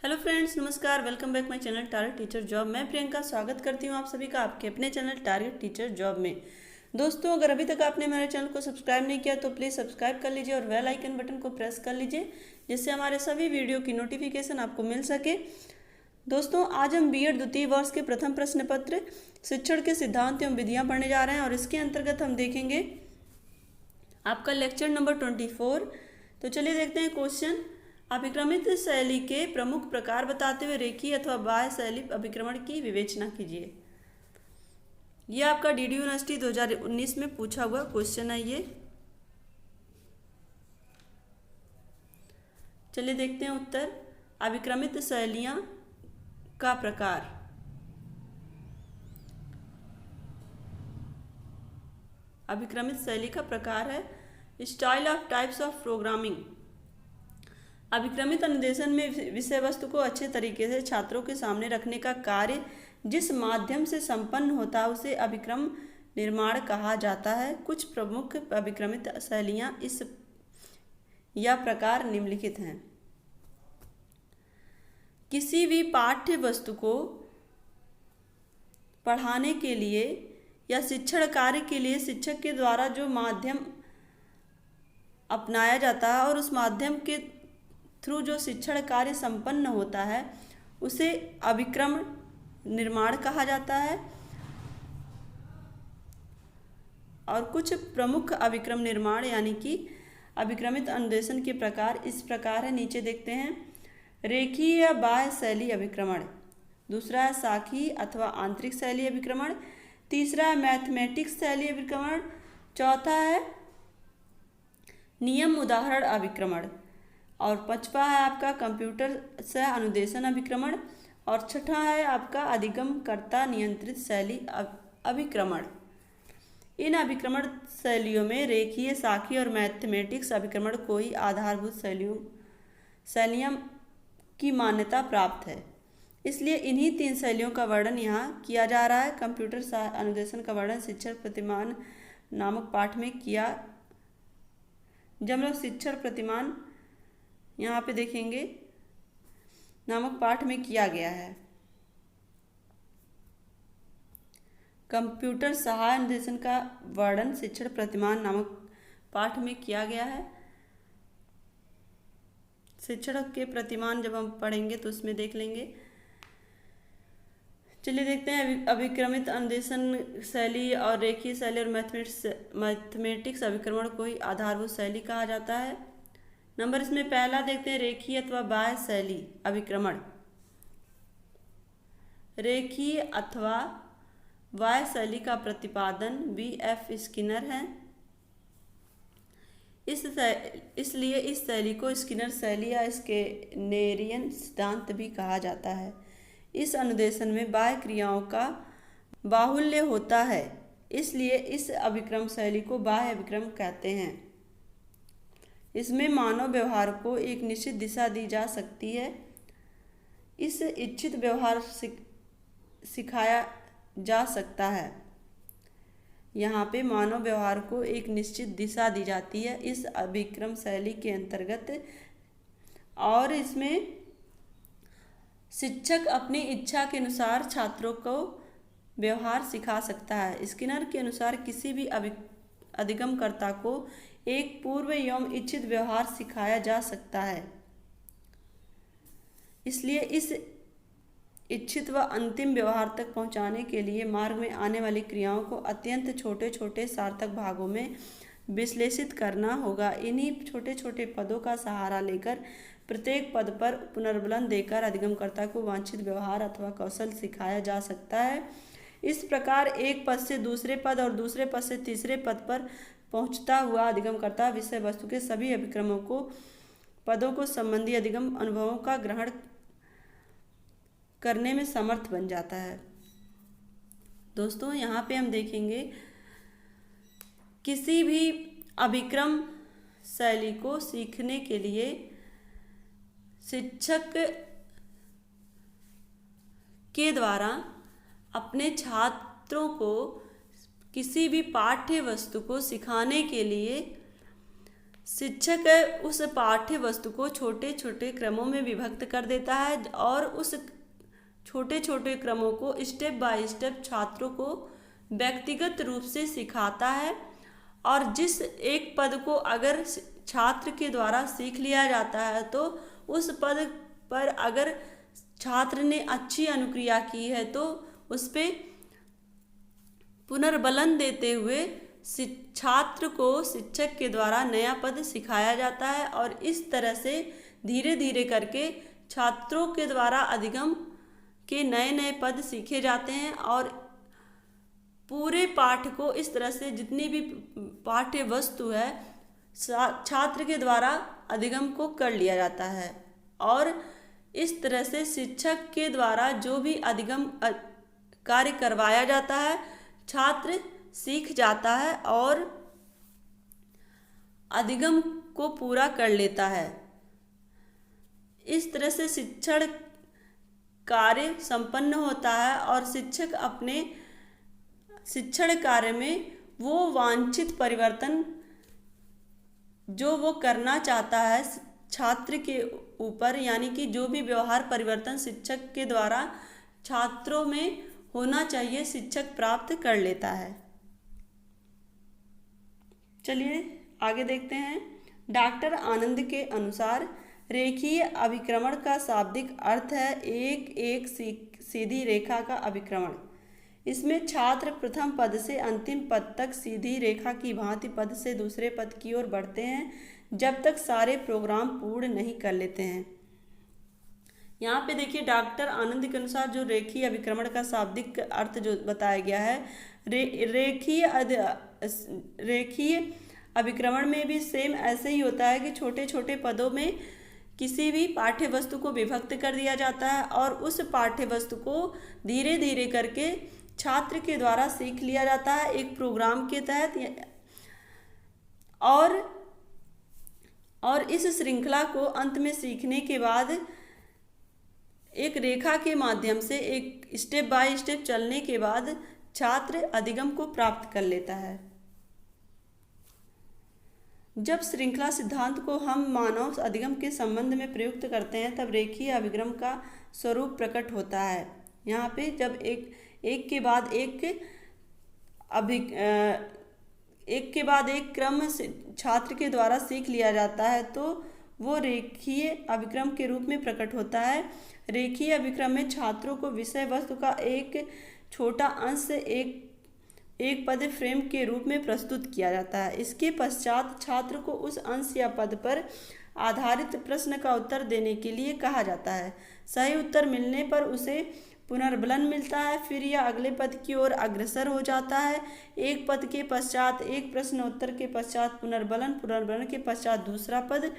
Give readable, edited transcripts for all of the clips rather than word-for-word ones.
Hello friends, नमस्कार। Welcome back my channel target teacher job. मैं प्रियंका स्वागत करती हूँ आप सभी का आपके अपने चैनल टारगेट टीचर जॉब में। दोस्तों, अगर अभी तक आपने हमारे चैनल को सब्सक्राइब नहीं किया तो प्लीज़ सब्सक्राइब कर लीजिए और बेल आइकन बटन को प्रेस कर लीजिए, जिससे हमारे सभी वीडियो की नोटिफिकेशन आपको मिल सके। दोस्तों, आज हम बीएड द्वितीय वर्ष के प्रथम प्रश्न पत्र शिक्षण के सिद्धांत एवं विधियाँ पढ़ने जा रहे हैं और इसके अंतर्गत हम देखेंगे आपका लेक्चर नंबर 24। तो चलिए देखते हैं क्वेश्चन। अभिक्रमित शैली के प्रमुख प्रकार बताते हुए रेखीय अथवा बाह्य शैली अभिक्रमण की विवेचना कीजिए। यह आपका डीडी यूनिवर्सिटी 2019 में पूछा हुआ क्वेश्चन है ये। चलिए देखते हैं उत्तर। अभिक्रमित शैलियां का प्रकार। अभिक्रमित शैली का प्रकार है style of types of programming. अभिक्रमित अनुदेशन में विषय वस्तु को अच्छे तरीके से छात्रों के सामने रखने का कार्य जिस माध्यम से संपन्न होता है उसे अभिक्रम निर्माण कहा जाता है। कुछ प्रमुख अभिक्रमित शैलियां इस या प्रकार निम्नलिखित हैं। किसी भी पाठ्य वस्तु को पढ़ाने के लिए या शिक्षण कार्य के लिए शिक्षक के द्वारा जो माध्यम अपनाया जाता है और उस माध्यम के थ्रू जो शिक्षण कार्य संपन्न होता है उसे अभिक्रम निर्माण कहा जाता है। और कुछ प्रमुख अभिक्रम निर्माण यानी कि अभिक्रमित अनुदेशन के प्रकार इस प्रकार है, नीचे देखते हैं। रेखीय या बाह्य शैली अभिक्रमण, दूसरा है शाखी अथवा आंतरिक शैली अभिक्रमण, तीसरा है मैथमेटिक्स शैली अभिक्रमण, चौथा है नियम उदाहरण अभिक्रमण और पांचवा है आपका कंप्यूटर से अनुदेशन अभिक्रमण और छठा है आपका अधिगमकर्ता नियंत्रित शैली अभिक्रमण। इन अभिक्रमण शैलियों में रेखीय, शाखी और मैथमेटिक्स अभिक्रमण को ही आधारभूत शैलियाँ की मान्यता प्राप्त है। इसलिए इन्हीं तीन शैलियों का वर्णन यहाँ किया जा रहा है। कंप्यूटर अनुदेशन का वर्णन शिक्षण प्रतिमान नामक पाठ में किया। जब हम लोग शिक्षण प्रतिमान यहाँ पे देखेंगे नामक पाठ में किया गया है। कंप्यूटर सहायक अनुदेशन का वर्णन शिक्षण प्रतिमान नामक पाठ में किया गया है। शिक्षण के प्रतिमान जब हम पढ़ेंगे तो उसमें देख लेंगे। चलिए देखते हैं अभिक्रमित अनुदेशन शैली और रेखीय शैली और मैथमेटिक्स अभिक्रमण को ही आधारभूत शैली कहा जाता है। नंबर इसमें पहला देखते हैं, रेखीय अथवा बाह्य शैली अभिक्रमण। रेखीय अथवा बाह्य शैली का प्रतिपादन B.F. स्किनर है। इसलिए इस शैली को स्किनर शैली या स्किनरियन सिद्धांत भी कहा जाता है। इस अनुदेशन में बाह्य क्रियाओं का बाहुल्य होता है, इसलिए इस अभिक्रम शैली को बाह्य अभिक्रम कहते हैं। इसमें मानव व्यवहार को एक निश्चित दिशा दी जा सकती है। इस इच्छित व्यवहार सिखाया जा सकता है। यहाँ पे मानव व्यवहार को एक निश्चित दिशा दी जाती है इस अभिक्रम शैली के अंतर्गत, और इसमें शिक्षक अपनी इच्छा के अनुसार छात्रों को व्यवहार सिखा सकता है। स्किनर के अनुसार किसी भी अधिगमकर्ता को एक पूर्व एवं इच्छित व्यवहार सिखाया जा सकता है। इसलिए इस इच्छित व अंतिम व्यवहार तक पहुंचाने के लिए मार्ग में आने वाली क्रियाओं को अत्यंत छोटे छोटे सार्थक भागों में विश्लेषित करना होगा। इन्हीं छोटे छोटे पदों का सहारा लेकर प्रत्येक पद पर पुनर्बलन देकर अधिगमकर्ता को वांछित व्यवहार अथवा कौशल सिखाया जा सकता है। इस प्रकार एक पद से दूसरे पद और दूसरे पद से तीसरे पद पर पहुंचता हुआ अधिगमकर्ता विषय वस्तु के सभी अभिक्रमों को पदों को संबंधी अधिगम अनुभवों का ग्रहण करने में समर्थ बन जाता है। दोस्तों, यहाँ पे हम देखेंगे किसी भी अभिक्रम शैली को सीखने के लिए शिक्षक के द्वारा अपने छात्रों को किसी भी पाठ्य वस्तु को सिखाने के लिए शिक्षक उस पाठ्य वस्तु को छोटे छोटे क्रमों में विभक्त कर देता है और उस छोटे छोटे क्रमों को स्टेप बाय स्टेप छात्रों को व्यक्तिगत रूप से सिखाता है। और जिस एक पद को अगर छात्र के द्वारा सीख लिया जाता है तो उस पद पर अगर छात्र ने अच्छी अनुक्रिया की है तो उस पर पुनर्बलन देते हुए छात्र को शिक्षक के द्वारा नया पद सिखाया जाता है। और इस तरह से धीरे धीरे करके छात्रों के द्वारा अधिगम के नए नए पद सीखे जाते हैं और पूरे पाठ को इस तरह से जितनी भी पाठ्य वस्तु है छात्र के द्वारा अधिगम को कर लिया जाता है। और इस तरह से शिक्षक के द्वारा जो भी अधिगम कार्य करवाया जाता है छात्र सीख जाता है और अधिगम को पूरा कर लेता है। इस तरह से शिक्षण कार्य संपन्न होता है और शिक्षक अपने शिक्षण कार्य में वो वांछित परिवर्तन जो वो करना चाहता है छात्र के ऊपर, यानी कि जो भी व्यवहार परिवर्तन शिक्षक के द्वारा छात्रों में होना चाहिए, शिक्षक प्राप्त कर लेता है। चलिए आगे देखते हैं। डॉक्टर आनंद के अनुसार रेखीय अभिक्रमण का शाब्दिक अर्थ है एक सीधी रेखा का अभिक्रमण। इसमें छात्र प्रथम पद से अंतिम पद तक सीधी रेखा की भांति पद से दूसरे पद की ओर बढ़ते हैं जब तक सारे प्रोग्राम पूर्ण नहीं कर लेते हैं। यहाँ पे देखिए डॉक्टर आनंद के अनुसार जो रेखीय अभिक्रमण का शाब्दिक अर्थ जो बताया गया है, रेखीय अभिक्रमण में भी सेम ऐसे ही होता है कि छोटे छोटे पदों में किसी भी पाठ्य वस्तु को विभक्त कर दिया जाता है और उस पाठ्य वस्तु को धीरे धीरे करके छात्र के द्वारा सीख लिया जाता है एक प्रोग्राम के तहत। और इस श्रृंखला को अंत में सीखने के बाद एक रेखा के माध्यम से एक स्टेप बाय स्टेप चलने के बाद छात्र अधिगम को प्राप्त कर लेता है। जब श्रृंखला सिद्धांत को हम मानव अधिगम के संबंध में प्रयुक्त करते हैं तब रेखीय अभिक्रम का स्वरूप प्रकट होता है। यहाँ पे जब एक के बाद एक क्रम छात्र के द्वारा सीख लिया जाता है तो वो रेखीय अभिक्रम के रूप में प्रकट होता है। रेखीय अभिक्रम में छात्रों को विषय वस्तु का एक छोटा अंश एक पद फ्रेम के रूप में प्रस्तुत किया जाता है। इसके पश्चात छात्र को उस अंश या पद पर आधारित प्रश्न का उत्तर देने के लिए कहा जाता है। सही उत्तर मिलने पर उसे पुनर्बलन मिलता है, फिर यह अगले पद की ओर अग्रसर हो जाता है। एक पद के पश्चात एक प्रश्न उत्तर के पश्चात पुनर्बलन के पश्चात दूसरा पद।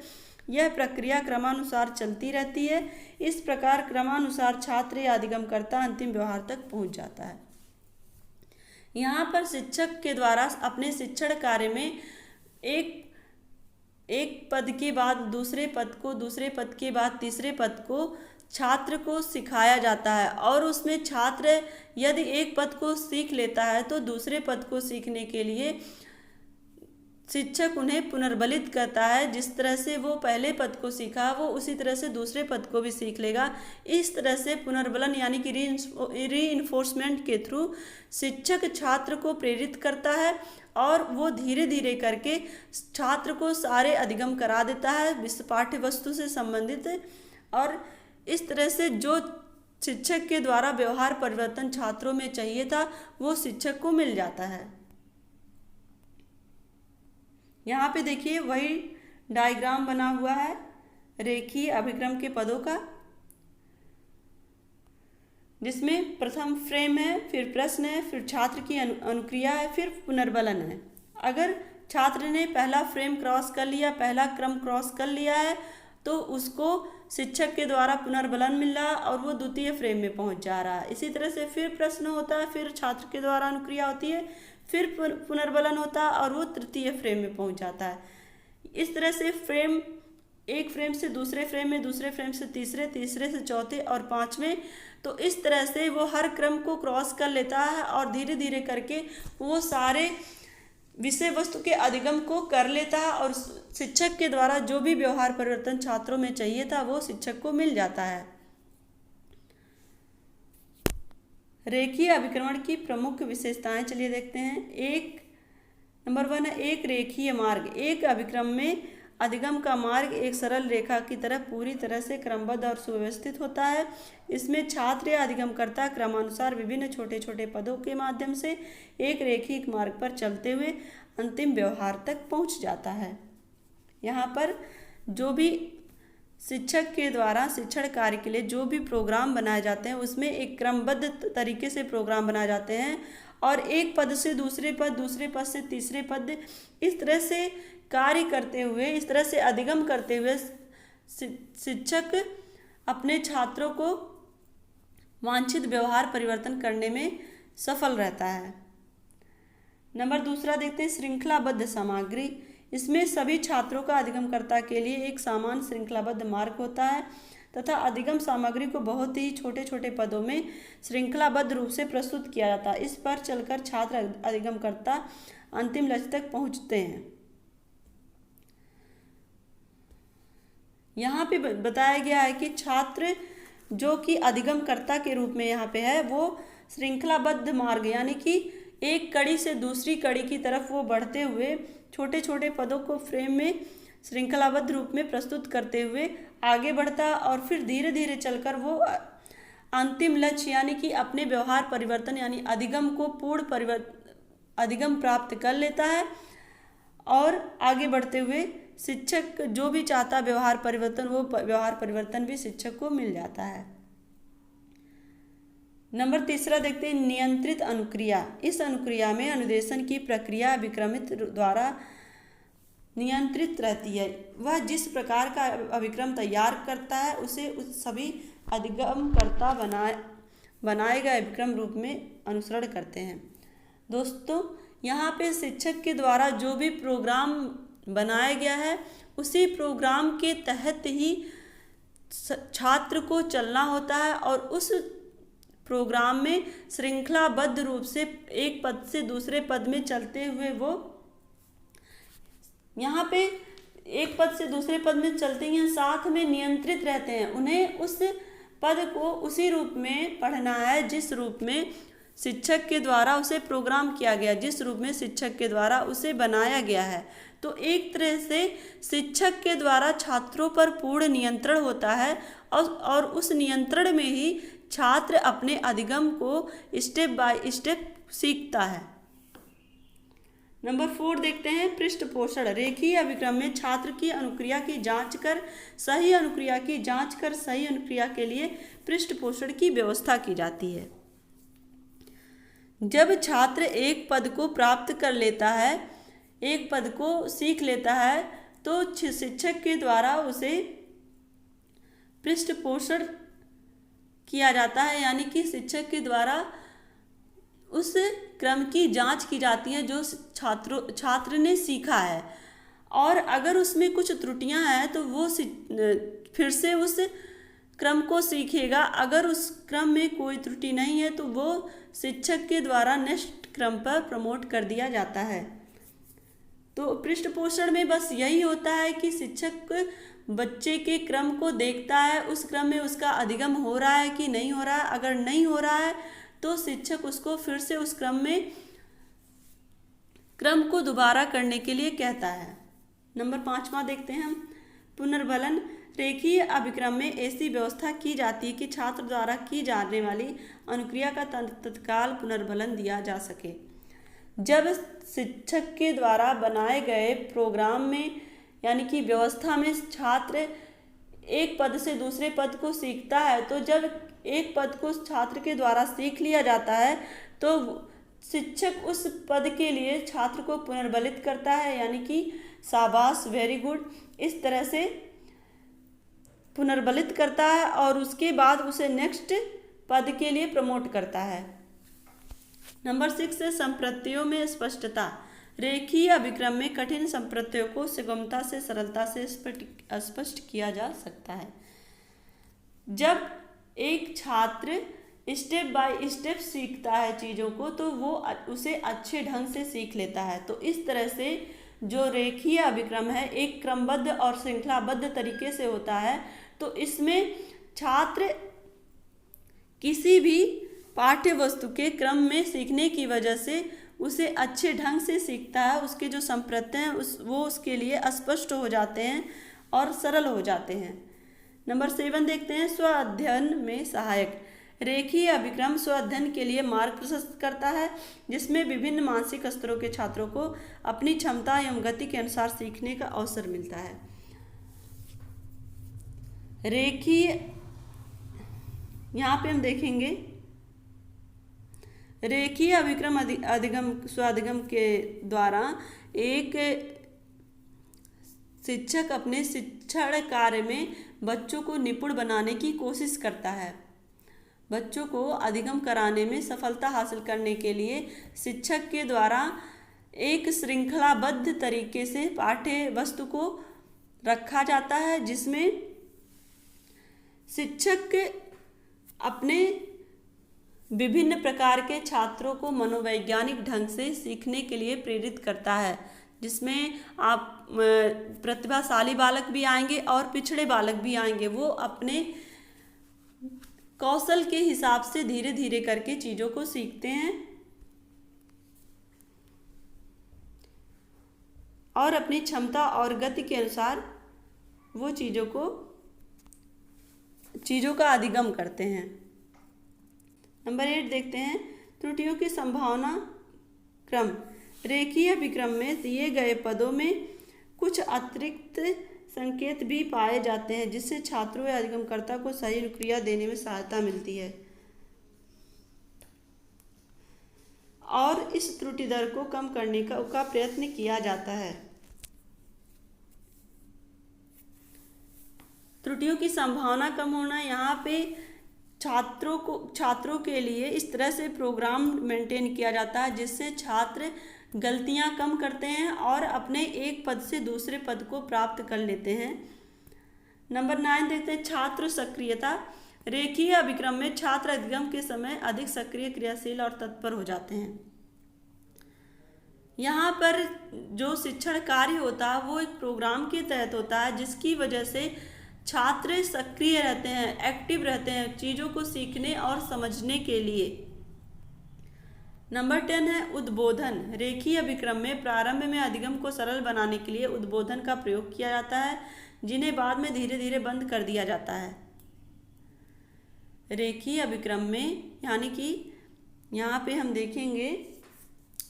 यह प्रक्रिया क्रमानुसार चलती रहती है। इस प्रकार क्रमानुसार छात्र या अधिगमकर्ता अंतिम व्यवहार तक पहुंच जाता है। यहाँ पर शिक्षक के द्वारा अपने शिक्षण कार्य में एक पद के बाद दूसरे पद को, दूसरे पद के बाद तीसरे पद को छात्र को सिखाया जाता है और उसमें छात्र यदि एक पद को सीख लेता है तो दूसरे पद को सीखने के लिए शिक्षक उन्हें पुनर्बलित करता है। जिस तरह से वो पहले पद को सीखा वो उसी तरह से दूसरे पद को भी सीख लेगा। इस तरह से पुनर्बलन यानी कि रीइंफोर्समेंट के थ्रू शिक्षक छात्र को प्रेरित करता है और वो धीरे धीरे करके छात्र को सारे अधिगम करा देता है पाठ्य वस्तु से संबंधित। और इस तरह से जो शिक्षक के द्वारा व्यवहार परिवर्तन छात्रों में चाहिए था वो शिक्षक को मिल जाता है। यहाँ पे देखिए वही डायग्राम बना हुआ है रेखीय अभिक्रम के पदों का, जिसमें प्रथम फ्रेम है, फिर प्रश्न है, फिर छात्र की अनुक्रिया है, फिर पुनर्बलन है। अगर छात्र ने पहला फ्रेम क्रॉस कर लिया, पहला क्रम क्रॉस कर लिया है तो उसको शिक्षक के द्वारा पुनर्बलन मिल रहा है और वो द्वितीय फ्रेम में पहुंच जा रहा है। इसी तरह से फिर प्रश्न होता है, फिर छात्र के द्वारा अनुक्रिया होती है, फिर पुनर्बलन होता है और वो तृतीय फ्रेम में पहुंच जाता है। इस तरह से एक फ्रेम से दूसरे फ्रेम में, दूसरे फ्रेम से तीसरे, तीसरे से चौथे और पांचवें। तो इस तरह से वो हर क्रम को क्रॉस कर लेता है और धीरे धीरे करके वो सारे विषय वस्तु के अधिगम को कर लेता है और शिक्षक के द्वारा जो भी व्यवहार परिवर्तन छात्रों में चाहिए था वो शिक्षक को मिल जाता है। रेखीय अभिक्रमण की प्रमुख विशेषताएं चलिए देखते हैं। नंबर 1 है एक रेखीय मार्ग। एक अभिक्रम में अधिगम का मार्ग एक सरल रेखा की तरह पूरी तरह से क्रमबद्ध और सुव्यवस्थित होता है। इसमें छात्र या अधिगमकर्ता क्रमानुसार विभिन्न छोटे छोटे पदों के माध्यम से एक रेखीय मार्ग पर चलते हुए अंतिम व्यवहार तक पहुंच जाता है। यहाँ पर जो भी शिक्षक के द्वारा शिक्षण कार्य के लिए जो भी प्रोग्राम बनाए जाते हैं उसमें एक क्रमबद्ध तरीके से प्रोग्राम बनाए जाते हैं और एक पद से दूसरे पद, दूसरे पद से तीसरे पद, इस तरह से कार्य करते हुए, इस तरह से अधिगम करते हुए शिक्षक अपने छात्रों को वांछित व्यवहार परिवर्तन करने में सफल रहता है। नंबर 2 देखते हैं श्रृंखलाबद्ध सामग्री। इसमें सभी छात्रों का अधिगमकर्ता के लिए एक समान श्रृंखलाबद्ध मार्ग होता है तथा अधिगम सामग्री को बहुत ही छोटे छोटे पदों में श्रृंखलाबद्ध रूप से प्रस्तुत किया जाता है। इस पर चलकर छात्र अधिगमकर्ता अंतिम लक्ष्य तक पहुंचते हैं। यहाँ पे बताया गया है कि छात्र जो कि अधिगमकर्ता के रूप में यहाँ पे है वो श्रृंखलाबद्ध मार्ग यानी कि एक कड़ी से दूसरी कड़ी की तरफ वो बढ़ते हुए छोटे छोटे पदों को फ्रेम में श्रृंखलाबद्ध रूप में प्रस्तुत करते हुए आगे बढ़ता और फिर धीरे धीरे चलकर वो अंतिम लक्ष्य यानी कि अपने व्यवहार परिवर्तन यानी अधिगम को अधिगम प्राप्त कर लेता है और आगे बढ़ते हुए शिक्षक जो भी चाहता व्यवहार परिवर्तन वो व्यवहार परिवर्तन भी शिक्षक को मिल जाता है। नंबर 3 देखते हैं नियंत्रित अनुक्रिया। इस अनुक्रिया में अनुदेशन की प्रक्रिया अभिक्रमित द्वारा नियंत्रित रहती है। वह जिस प्रकार का अभिक्रम तैयार करता है उसे उस सभी अधिगमकर्ता बनाए गए अभिक्रम रूप में अनुसरण करते हैं। दोस्तों यहाँ पे शिक्षक के द्वारा जो भी प्रोग्राम बनाया गया है उसी प्रोग्राम के तहत ही छात्र को चलना होता है और उस प्रोग्राम में श्रृंखलाबद्ध रूप से एक पद से दूसरे पद में चलते हुए वो यहाँ पे एक पद से दूसरे पद में चलते हैं, साथ में नियंत्रित रहते हैं। उन्हें उस पद को उसी रूप में पढ़ना है जिस रूप में शिक्षक के द्वारा उसे प्रोग्राम किया गया, जिस रूप में शिक्षक के द्वारा उसे बनाया गया है। तो एक तरह से शिक्षक के द्वारा छात्रों पर पूर्ण नियंत्रण होता है और उस नियंत्रण में ही छात्र अपने अधिगम को स्टेप बाय स्टेप सीखता है। नंबर 4 देखते हैं पृष्ठपोषण। रेखीय अभिक्रम में छात्र की अनुक्रिया की जांच कर सही अनुक्रिया के लिए पृष्ठपोषण की व्यवस्था की जाती है। जब छात्र एक पद को प्राप्त कर लेता है, एक पद को सीख लेता है तो शिक्षक के द्वारा उसे पृष्ठपोषण किया जाता है, यानी कि शिक्षक के द्वारा उस क्रम की जांच की जाती है जो छात्र ने सीखा है और अगर उसमें कुछ त्रुटियां हैं तो वो फिर से उस क्रम को सीखेगा। अगर उस क्रम में कोई त्रुटि नहीं है तो वो शिक्षक के द्वारा नेक्स्ट क्रम पर प्रमोट कर दिया जाता है। तो पृष्ठपोषण में बस यही होता है कि शिक्षक बच्चे के क्रम को देखता है, उस क्रम में उसका अधिगम हो रहा है कि नहीं हो रहा है। अगर नहीं हो रहा है तो शिक्षक उसको फिर से उस क्रम को दोबारा करने के लिए कहता है। नंबर 5 देखते हैं हम पुनर्बलन। रेखीय अभिक्रम में ऐसी व्यवस्था की जाती है कि छात्र द्वारा की जाने वाली अनुक्रिया का तत्काल पुनर्बलन दिया जा सके। जब शिक्षक के द्वारा बनाए गए प्रोग्राम में यानी कि व्यवस्था में छात्र एक पद से दूसरे पद को सीखता है, तो जब एक पद को छात्र के द्वारा सीख लिया जाता है तो शिक्षक उस पद के लिए छात्र को पुनर्बलित करता है, यानी कि शाबाश, वेरी गुड, इस तरह से पुनर्बलित करता है और उसके बाद उसे नेक्स्ट पद के लिए प्रमोट करता है। नंबर 6 है संप्रत्ययों में स्पष्टता। रेखीय अभिक्रम में कठिन संप्रत्ययों को सुगमता से सरलता से स्पष्ट किया जा सकता है। जब एक छात्र स्टेप बाय स्टेप सीखता है चीज़ों को, तो वो उसे अच्छे ढंग से सीख लेता है। तो इस तरह से जो रेखीय अभिक्रम है एक क्रमबद्ध और श्रृंखलाबद्ध तरीके से होता है। तो इसमें छात्र किसी भी पाठ्य वस्तु के क्रम में सीखने की वजह से उसे अच्छे ढंग से सीखता है। उसके जो संप्रत्यय हैं वो उसके लिए स्पष्ट हो जाते हैं और सरल हो जाते हैं। नंबर 7 देखते हैं, स्व अध्ययन में सहायक। रेखीय अभिक्रम स्व अध्ययन के लिए मार्ग प्रशस्त करता है, जिसमें विभिन्न मानसिक स्तरों के छात्रों को अपनी क्षमता एवं गति के अनुसार सीखने का अवसर मिलता है। रेखीय, यहाँ पे हम देखेंगे रेखीय अभिक्रम अधिगम स्वाधिगम के द्वारा एक शिक्षक अपने शिक्षण कार्य में बच्चों को निपुण बनाने की कोशिश करता है। बच्चों को अधिगम कराने में सफलता हासिल करने के लिए शिक्षक के द्वारा एक श्रृंखलाबद्ध तरीके से पाठ्य वस्तु को रखा जाता है, जिसमें शिक्षक अपने विभिन्न प्रकार के छात्रों को मनोवैज्ञानिक ढंग से सीखने के लिए प्रेरित करता है, जिसमें आप प्रतिभाशाली बालक भी आएंगे और पिछड़े बालक भी आएंगे। वो अपने कौशल के हिसाब से धीरे धीरे करके चीज़ों को सीखते हैं और अपनी क्षमता और गति के अनुसार वो चीज़ों का अधिगम करते हैं। नंबर 8 देखते हैं, त्रुटियों की संभावना क्रम। रेखीय अभिक्रम में दिए गए पदों में कुछ अतिरिक्त संकेत भी पाए जाते हैं, जिससे छात्रों या अधिगमकर्ता को सही अनुक्रिया देने में सहायता मिलती है और इस त्रुटि दर को कम करने का प्रयत्न किया जाता है। त्रुटियों की संभावना कम होना, यहाँ पे छात्रों के लिए इस तरह से प्रोग्राम मेंटेन किया जाता है जिससे छात्र गलतियां कम करते हैं और अपने एक पद से दूसरे पद को प्राप्त कर लेते हैं। नंबर 9 देखते हैं, छात्र सक्रियता। रेखीय अभिक्रम में छात्र अधिगम के समय अधिक सक्रिय, क्रियाशील और तत्पर हो जाते हैं। यहाँ पर जो शिक्षण कार्य होता है वो एक प्रोग्राम के तहत होता है, जिसकी वजह से छात्र सक्रिय रहते हैं, एक्टिव रहते हैं चीज़ों को सीखने और समझने के लिए। नंबर 10 है उद्बोधन। रेखीय अभिक्रम में प्रारंभ में अधिगम को सरल बनाने के लिए उद्बोधन का प्रयोग किया जाता है, जिन्हें बाद में धीरे धीरे बंद कर दिया जाता है। रेखीय अभिक्रम में यानी कि यहाँ पे हम देखेंगे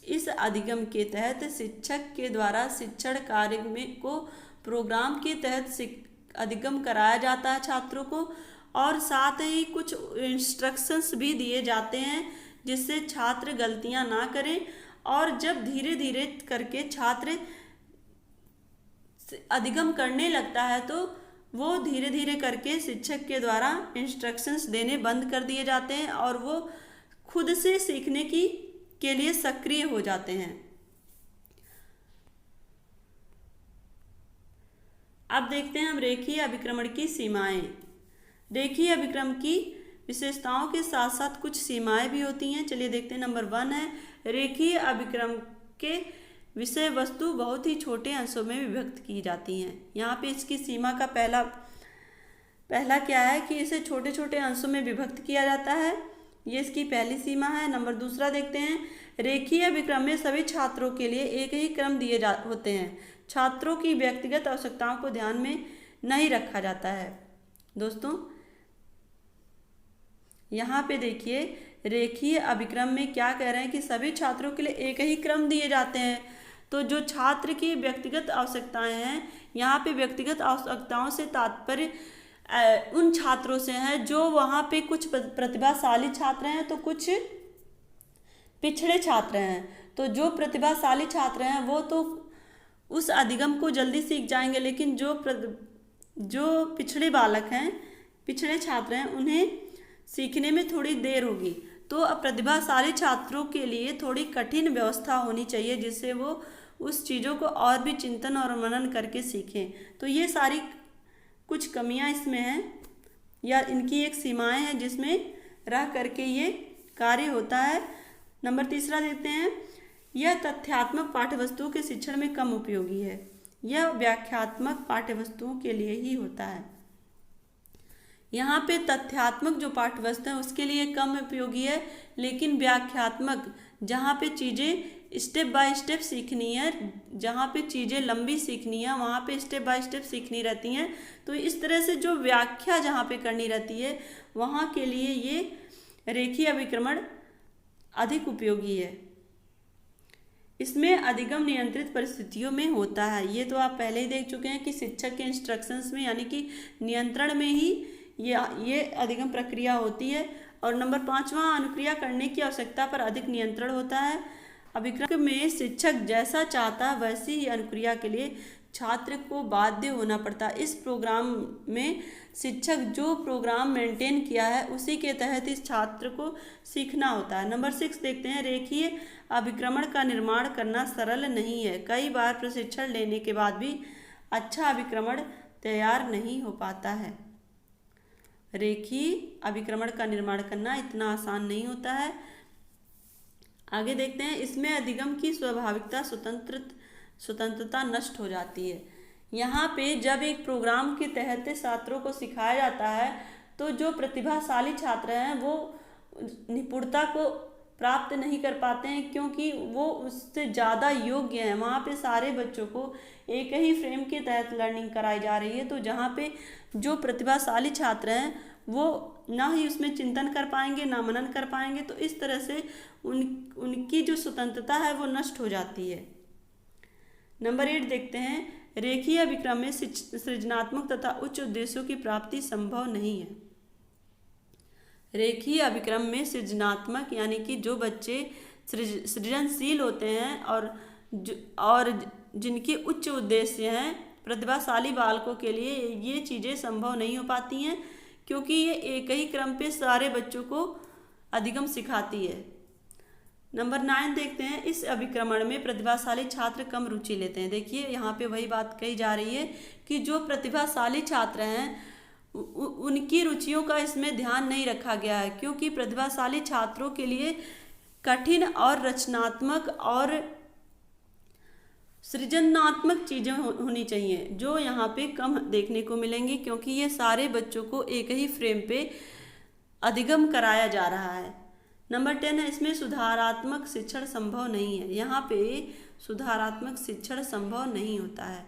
इस अधिगम के तहत शिक्षक के द्वारा शिक्षण कार्य में को प्रोग्राम के तहत अधिगम कराया जाता है छात्रों को, और साथ ही कुछ इंस्ट्रक्शंस भी दिए जाते हैं जिससे छात्र गलतियां ना करें। और जब धीरे धीरे करके छात्र अधिगम करने लगता है तो वो धीरे धीरे करके शिक्षक के द्वारा इंस्ट्रक्शंस देने बंद कर दिए जाते हैं और वो खुद से सीखने के लिए सक्रिय हो जाते हैं। अब देखते हैं हम रेखीय अभिक्रमण की सीमाएं। रेखीय अभिक्रम की विशेषताओं के साथ साथ कुछ सीमाएं भी होती हैं। चलिए देखते हैं। नंबर 1 है, रेखीय अभिक्रम के विषय वस्तु बहुत ही छोटे अंशों में विभक्त की जाती हैं। यहाँ पे इसकी सीमा का पहला क्या है कि इसे छोटे छोटे अंशों में विभक्त किया जाता है, ये इसकी पहली सीमा है। नंबर 2 देखते हैं, रेखीय अभिक्रम में सभी छात्रों के लिए एक ही क्रम दिए होते हैं। छात्रों की व्यक्तिगत आवश्यकताओं को ध्यान में नहीं रखा जाता है। दोस्तों यहाँ पे देखिए रेखीय अभिक्रम में क्या कह रहे हैं कि सभी छात्रों के लिए एक ही क्रम दिए जाते हैं। तो जो छात्र की व्यक्तिगत आवश्यकताएं हैं, यहाँ पे व्यक्तिगत आवश्यकताओं से तात्पर्य उन छात्रों से है जो वहाँ पे कुछ प्रतिभाशाली छात्र हैं तो कुछ पिछड़े छात्र हैं। तो जो प्रतिभाशाली छात्र हैं वो तो उस अधिगम को जल्दी सीख जाएंगे, लेकिन जो पिछड़े बालक हैं, पिछड़े छात्र हैं, उन्हें सीखने में थोड़ी देर होगी। तो प्रतिभाशाली छात्रों के लिए थोड़ी कठिन व्यवस्था होनी चाहिए जिससे वो उस चीज़ों को और भी चिंतन और मनन करके सीखें। तो ये सारी कुछ कमियां इसमें हैं या इनकी एक सीमाएं हैं जिसमें रह करके ये कार्य होता है। नंबर तीसरा देखते हैं, यह तथ्यात्मक पाठ्यवस्तुओं के शिक्षण में कम उपयोगी है। यह व्याख्यात्मक पाठ्यवस्तुओं के लिए ही होता है। यहाँ पे तथ्यात्मक जो पाठ्यवस्तु है उसके लिए कम उपयोगी है, लेकिन व्याख्यात्मक जहाँ पे चीज़ें स्टेप बाय स्टेप सीखनी है, जहाँ पे चीज़ें लंबी सीखनी है वहाँ पे स्टेप बाय स्टेप सीखनी रहती हैं, तो इस तरह से जो व्याख्या जहाँ पे करनी रहती है वहाँ के लिए ये रेखीय अभिक्रमण अधिक उपयोगी है। इसमें अधिगम नियंत्रित परिस्थितियों में होता है। ये तो आप पहले ही देख चुके हैं कि शिक्षक के इंस्ट्रक्शंस में यानी कि नियंत्रण में ही ये अधिगम प्रक्रिया होती है। और नंबर 5वां, अनुक्रिया करने की आवश्यकता पर अधिक नियंत्रण होता है। अभिक्रम में शिक्षक जैसा चाहता है वैसी ही अनुक्रिया के लिए छात्र को बाध्य होना पड़ता है। इस प्रोग्राम में शिक्षक जो प्रोग्राम मेंटेन किया है उसी के तहत इस छात्र को सीखना होता है। नंबर 6 देखते हैं, रेखीय अभिक्रमण का निर्माण करना सरल नहीं है। कई बार प्रशिक्षण लेने के बाद भी अच्छा अभिक्रमण तैयार नहीं हो पाता है। रेखीय अभिक्रमण का निर्माण करना इतना आसान नहीं होता है। आगे देखते हैं, इसमें अधिगम की स्वाभाविकता स्वतंत्रता नष्ट हो जाती है। यहाँ पे जब एक प्रोग्राम के तहत छात्रों को सिखाया जाता है तो जो प्रतिभाशाली छात्र हैं वो निपुणता को प्राप्त नहीं कर पाते हैं, क्योंकि वो उससे ज़्यादा योग्य हैं। वहाँ पे सारे बच्चों को एक ही फ्रेम के तहत लर्निंग कराई जा रही है, तो जहाँ पे जो प्रतिभाशाली छात्र हैं वो ना ही उसमें चिंतन कर पाएंगे ना मनन कर पाएंगे, तो इस तरह से उनकी जो स्वतंत्रता है वो नष्ट हो जाती है। नंबर 8 देखते हैं, रेखीय अभिक्रम में सृजनात्मक तथा उच्च उद्देश्यों की प्राप्ति संभव नहीं है। रेखीय अभिक्रम में सृजनात्मक यानी कि जो बच्चे सृजनशील होते हैं और जिनके उच्च उद्देश्य हैं, प्रतिभाशाली बालकों के लिए ये चीज़ें संभव नहीं हो पाती हैं, क्योंकि ये एक ही क्रम पे सारे बच्चों को अधिगम सिखाती है। नंबर 9 देखते हैं, इस अभिक्रमण में प्रतिभाशाली छात्र कम रुचि लेते हैं। देखिए यहाँ पे वही बात कही जा रही है कि जो प्रतिभाशाली छात्र हैं उनकी रुचियों का इसमें ध्यान नहीं रखा गया है, क्योंकि प्रतिभाशाली छात्रों के लिए कठिन और रचनात्मक और सृजनात्मक चीज़ें होनी चाहिए, जो यहाँ पे कम देखने को मिलेंगी, क्योंकि ये सारे बच्चों को एक ही फ्रेम पे अधिगम कराया जा रहा है। नंबर 10 है, इसमें सुधारात्मक शिक्षण संभव नहीं है। यहाँ पे सुधारात्मक शिक्षण संभव नहीं होता है।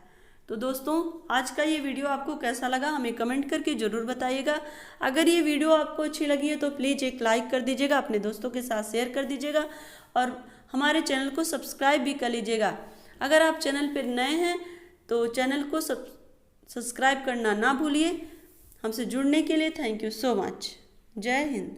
तो दोस्तों, आज का ये वीडियो आपको कैसा लगा हमें कमेंट करके ज़रूर बताइएगा। अगर ये वीडियो आपको अच्छी लगी है तो प्लीज़ एक लाइक कर दीजिएगा, अपने दोस्तों के साथ शेयर कर दीजिएगा और हमारे चैनल को सब्सक्राइब भी कर लीजिएगा। अगर आप चैनल पर नए हैं तो चैनल को सब्सक्राइब करना ना भूलिए। हमसे जुड़ने के लिए थैंक यू सो मच। जय हिंद।